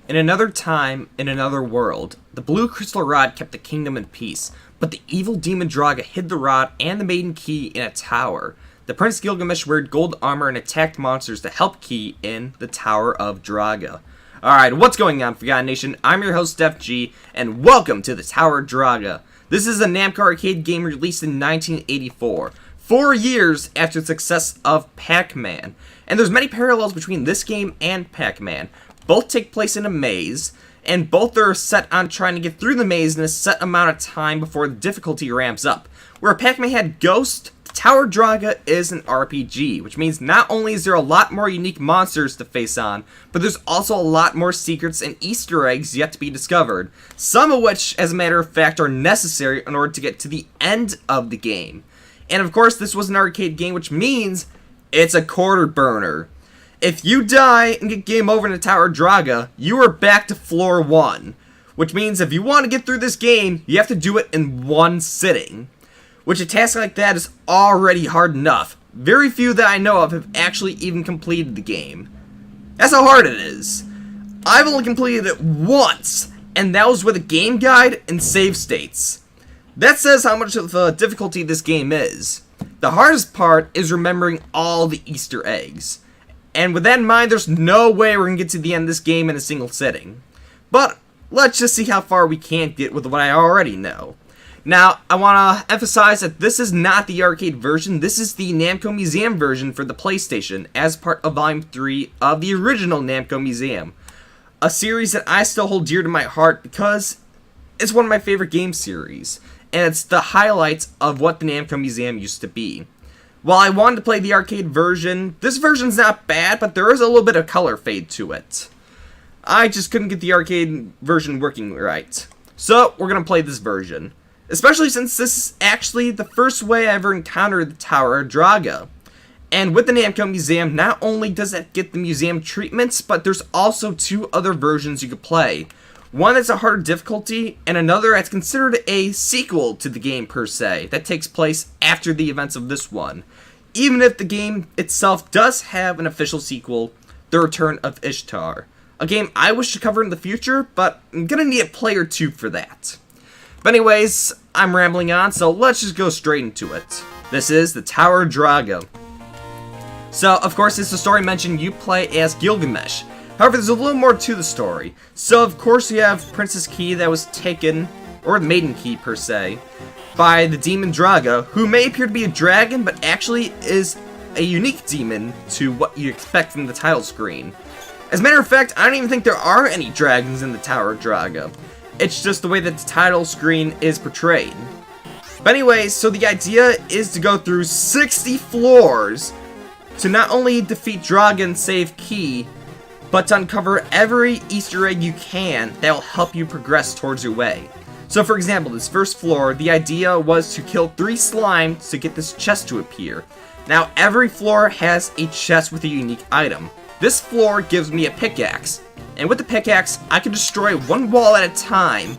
In another time, in another world, the blue crystal rod kept the kingdom in peace, but the evil demon Druaga hid the rod and the maiden key in a tower. The Prince Gilgamesh wore gold armor and attacked monsters to help Key in the Tower of Druaga. Alright, what's going on, Forgotten Nation? I'm your host, FG, and welcome to the Tower of Druaga. This is a Namco arcade game released in 1984, 4 years after the success of Pac-Man. And there's many parallels between this game and Pac-Man. Both take place in a maze, and both are set on trying to get through the maze in a set amount of time before the difficulty ramps up. Where Pac-Man had Ghost, the Tower of Druaga is an RPG, which means not only is there a lot more unique monsters to face on, but there's also a lot more secrets and Easter eggs yet to be discovered, some of which, as a matter of fact, are necessary in order to get to the end of the game. And of course, this was an arcade game, which means it's a quarter burner. If you die and get game over in the Tower of Druaga, you are back to floor 1. Which means if you want to get through this game, you have to do it in one sitting. Which a task like that is already hard enough. Very few that I know of have actually even completed the game. That's how hard it is. I've only completed it once, and that was with a game guide and save states. That says how much of a difficulty this game is. The hardest part is remembering all the Easter eggs. And with that in mind, there's no way we're going to get to the end of this game in a single sitting. But let's just see how far we can get with what I already know. Now, I want to emphasize that this is not the arcade version. This is the Namco Museum version for the PlayStation as part of Volume 3 of the original Namco Museum. A series that I still hold dear to my heart because it's one of my favorite game series. And it's the highlights of what the Namco Museum used to be. While I wanted to play the arcade version, this version's not bad, but there is a little bit of color fade to it. I just couldn't get the arcade version working right. So, we're going to play this version. Especially since this is actually the first way I ever encountered the Tower of Druaga. And with the Namco Museum, not only does it get the museum treatments, but there's also 2 other versions you could play. One that's a harder difficulty, and another that's considered a sequel to the game per se, that takes place after the events of this one. Even if the game itself does have an official sequel, The Return of Ishtar. A game I wish to cover in the future, but I'm gonna need a play or 2 for that. But anyways, I'm rambling on, so let's just go straight into it. This is the Tower of Druaga. So, of course, as the story mentioned, you play as Gilgamesh. However, there's a little more to the story. So, of course, you have Princess Key that was taken, or the Maiden Key per se, by the demon Druaga, who may appear to be a dragon, but actually is a unique demon to what you expect from the title screen. As a matter of fact, I don't even think there are any dragons in the Tower of Druaga. It's just the way that the title screen is portrayed. But anyways, so the idea is to go through 60 floors to not only defeat Druaga and save Key, but to uncover every Easter egg you can that will help you progress towards your way. So for example, this first floor, the idea was to kill 3 slimes to get this chest to appear. Now every floor has a chest with a unique item. This floor gives me a pickaxe, and with the pickaxe, I can destroy 1 wall at a time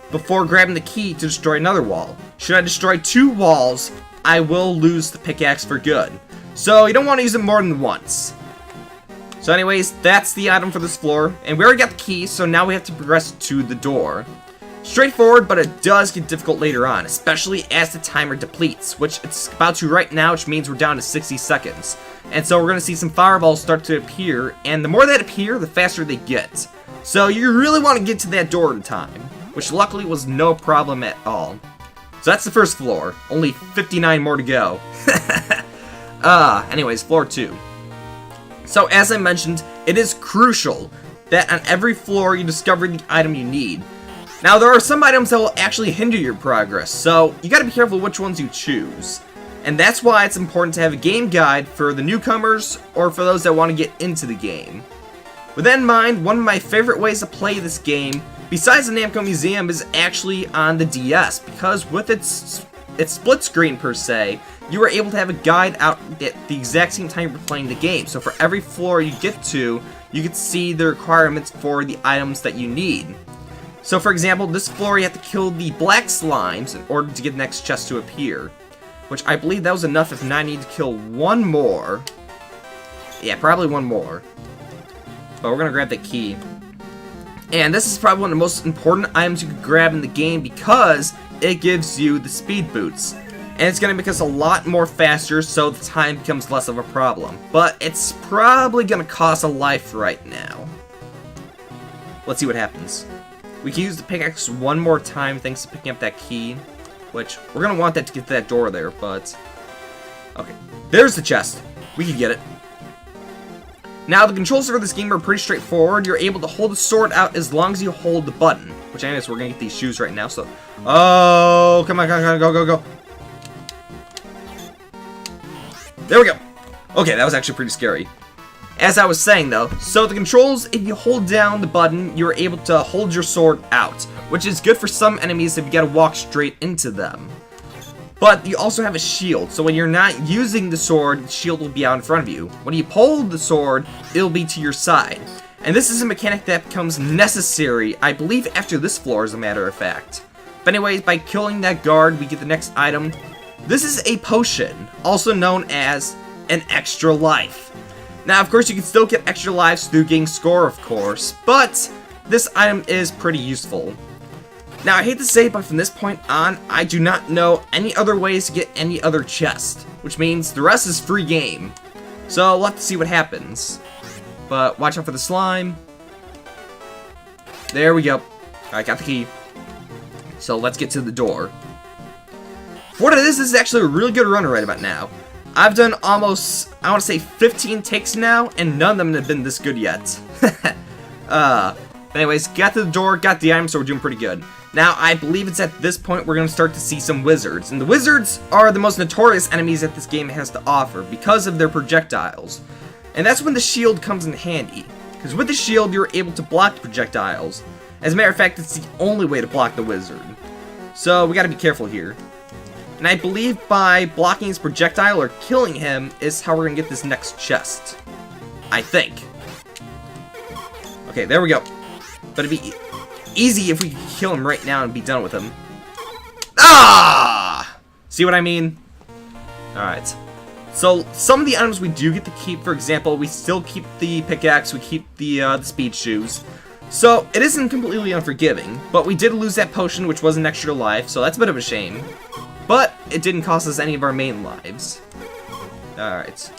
before grabbing the key to destroy another wall. Should I destroy 2 walls, I will lose the pickaxe for good. So you don't want to use it more than once. So anyways, that's the item for this floor, and we already got the key, so now we have to progress to the door. Straightforward, but it does get difficult later on, especially as the timer depletes, which it's about to right now, which means we're down to 60 seconds. And so we're going to see some fireballs start to appear, and the more that appear, the faster they get. So you really want to get to that door in time, which luckily was no problem at all. So that's the first floor, only 59 more to go. Anyways, floor 2. So, as I mentioned, it is crucial that on every floor you discover the item you need. Now, there are some items that will actually hinder your progress, so you gotta be careful which ones you choose. And that's why it's important to have a game guide for the newcomers or for those that want to get into the game. With that in mind, one of my favorite ways to play this game, besides the Namco Museum, is actually on the DS, because with its split screen per se, you are able to have a guide out at the exact same time you're playing the game. So for every floor you get to, you can see the requirements for the items that you need. So for example, this floor you have to kill the black slimes in order to get the next chest to appear. Which I believe that was enough, if not I need to kill 1 more. Yeah, probably 1 more. But we're gonna grab the key. And this is probably one of the most important items you can grab in the game because it gives you the speed boots. And it's going to make us a lot more faster, so the time becomes less of a problem. But it's probably going to cost a life right now. Let's see what happens. We can use the pickaxe one more time thanks to picking up that key. Which, we're going to want that to get to that door there, but... Okay, there's the chest. We can get it. Now, the controls for this game are pretty straightforward. You're able to hold the sword out as long as you hold the button. Which, anyways, we're going to get these shoes right now, so... Oh, come on, go. There we go. Okay, that was actually pretty scary. As I was saying, though, so the controls, if you hold down the button, you're able to hold your sword out, which is good for some enemies if you gotta walk straight into them. But you also have a shield, so when you're not using the sword, the shield will be out in front of you. When you pull the sword, it'll be to your side. And this is a mechanic that becomes necessary, I believe, after this floor, as a matter of fact. But anyways, by killing that guard, we get the next item. This is a potion, also known as an extra life. Now, of course, you can still get extra lives through getting score, of course, but this item is pretty useful. Now, I hate to say it, but from this point on, I do not know any other ways to get any other chest, which means the rest is free game. So, we'll have to see what happens. But watch out for the slime. There we go. Alright, got the key. So, let's get to the door. For what it is actually a really good run right about now. I've done almost, I want to say 15 takes now, and none of them have been this good yet. Anyways, got to the door, got the item, so we're doing pretty good. Now, I believe it's at this point we're going to start to see some wizards. And the wizards are the most notorious enemies that this game has to offer because of their projectiles. And that's when the shield comes in handy. Because with the shield, you're able to block the projectiles. As a matter of fact, it's the only way to block the wizard. So, we got to be careful here. And I believe by blocking his projectile or killing him is how we're going to get this next chest. I think. Okay, there we go. But it'd be easy if we could kill him right now and be done with him. Ah! See what I mean? Alright. So, some of the items we do get to keep, for example, we still keep the pickaxe, we keep the speed shoes. So, it isn't completely unforgiving, but we did lose that potion, which was an extra life, so that's a bit of a shame. But it didn't cost us any of our main lives. Alright.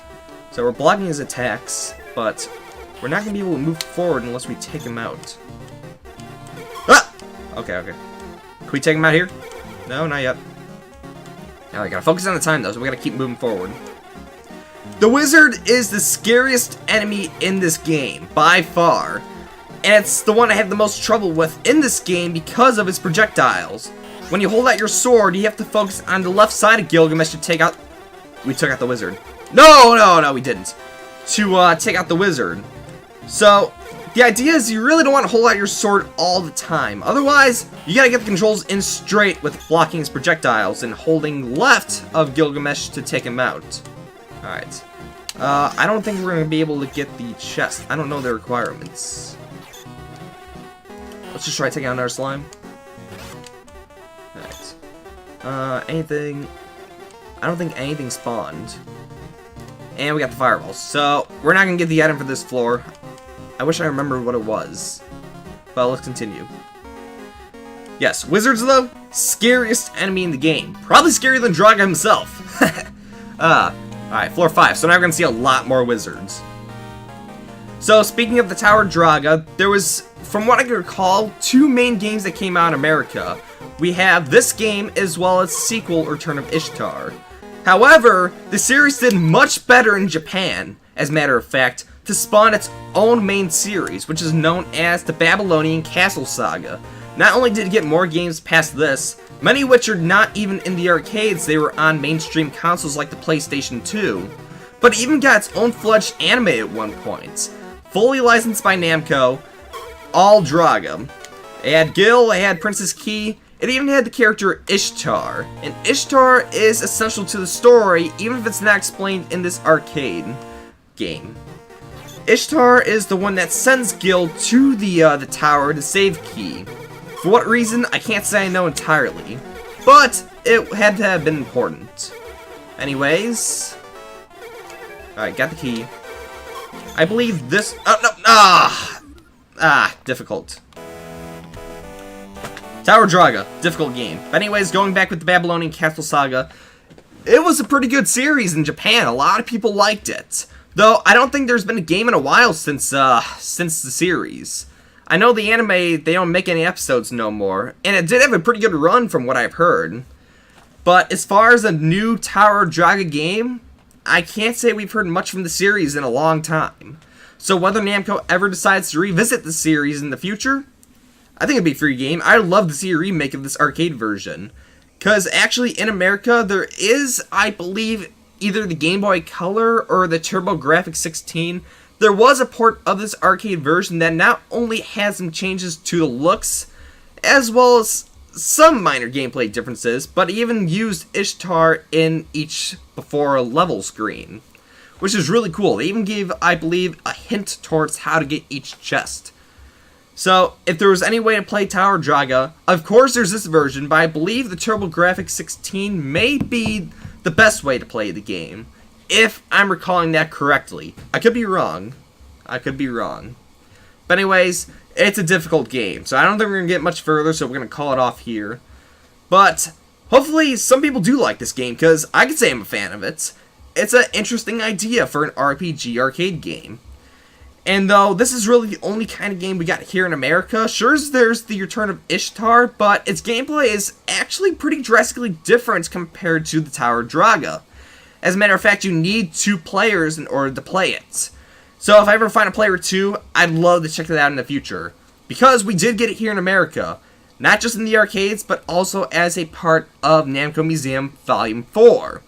So we're blocking his attacks, but we're not going to be able to move forward unless we take him out. Ah! Okay. Can we take him out here? No, not yet. Now we gotta focus on the time though, so we gotta keep moving forward. The wizard is the scariest enemy in this game, by far. And it's the one I have the most trouble with in this game because of his projectiles. When you hold out your sword, you have to focus on the left side of Gilgamesh to take out... We took out the wizard. No, we didn't. To take out the wizard. So, the idea is you really don't want to hold out your sword all the time. Otherwise, you gotta get the controls in straight with blocking his projectiles and holding left of Gilgamesh to take him out. Alright. I don't think we're going to be able to get the chest. I don't know the requirements. Let's just try taking out another slime. Anything... I don't think anything spawned. And we got the fireballs. So, we're not going to get the item for this floor. I wish I remembered what it was. But let's continue. Yes, wizards though, scariest enemy in the game. Probably scarier than Druaga himself. Alright, floor 5. So now we're going to see a lot more wizards. So, speaking of the Tower Druaga, there was, from what I can recall, 2 main games that came out in America. We have this game as well as sequel Return of Ishtar. However, the series did much better in Japan, as a matter of fact, to spawn its own main series, which is known as the Babylonian Castle Saga. Not only did it get more games past this, many of which are not even in the arcades, they were on mainstream consoles like the PlayStation 2, but it even got its own fledged anime at one point. Fully licensed by Namco, all Druaga. It had Gil, it had Princess Key, it even had the character Ishtar, and Ishtar is essential to the story, even if it's not explained in this arcade game. Ishtar is the one that sends Gil to the tower to save Key. For what reason, I can't say I know entirely, but it had to have been important. Anyways, alright, got the key. I believe this... Oh, no! Difficult. Tower Druaga, difficult game. But anyways, going back with the Babylonian Castle Saga, it was a pretty good series in Japan. A lot of people liked it. Though, I don't think there's been a game in a while since the series. I know the anime, they don't make any episodes no more, and it did have a pretty good run from what I've heard. But as far as a new Tower Druaga game, I can't say we've heard much from the series in a long time. So whether Namco ever decides to revisit the series in the future, I think it'd be a free game. I'd love to see a remake of this arcade version. Because actually in America, there is, I believe, either the Game Boy Color or the TurboGrafx 16. There was a port of this arcade version that not only has some changes to the looks, as well as some minor gameplay differences, but even used Ishtar in each before level screen, which is really cool. They even gave, I believe, a hint towards how to get each chest. So, if there was any way to play Tower Druaga, of course there's this version, but I believe the TurboGrafx 16 may be the best way to play the game, if I'm recalling that correctly. I could be wrong. But anyways, it's a difficult game, so I don't think we're going to get much further, so we're going to call it off here. But hopefully some people do like this game, because I can say I'm a fan of it. It's an interesting idea for an RPG arcade game. And though this is really the only kind of game we got here in America, sure there's the return of Ishtar, but its gameplay is actually pretty drastically different compared to the Tower Druaga. As a matter of fact, you need 2 players in order to play it. So if I ever find a player 2, I'd love to check that out in the future. Because we did get it here in America, not just in the arcades, but also as a part of Namco Museum Volume 4.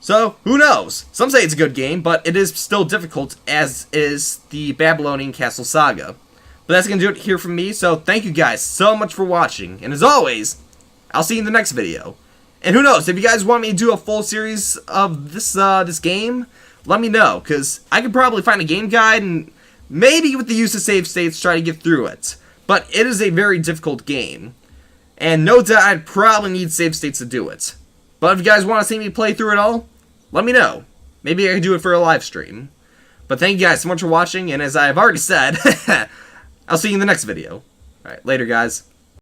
So, who knows? Some say it's a good game, but it is still difficult, as is the Babylonian Castle Saga. But that's going to do it here from me, so thank you guys so much for watching, and as always, I'll see you in the next video. And who knows, if you guys want me to do a full series of this game, let me know, because I could probably find a game guide, and maybe with the use of save states, try to get through it. But it is a very difficult game, and no doubt I'd probably need save states to do it. But if you guys want to see me play through it all, let me know. Maybe I can do it for a live stream. But thank you guys so much for watching, and as I've already said, I'll see you in the next video. Alright, later guys.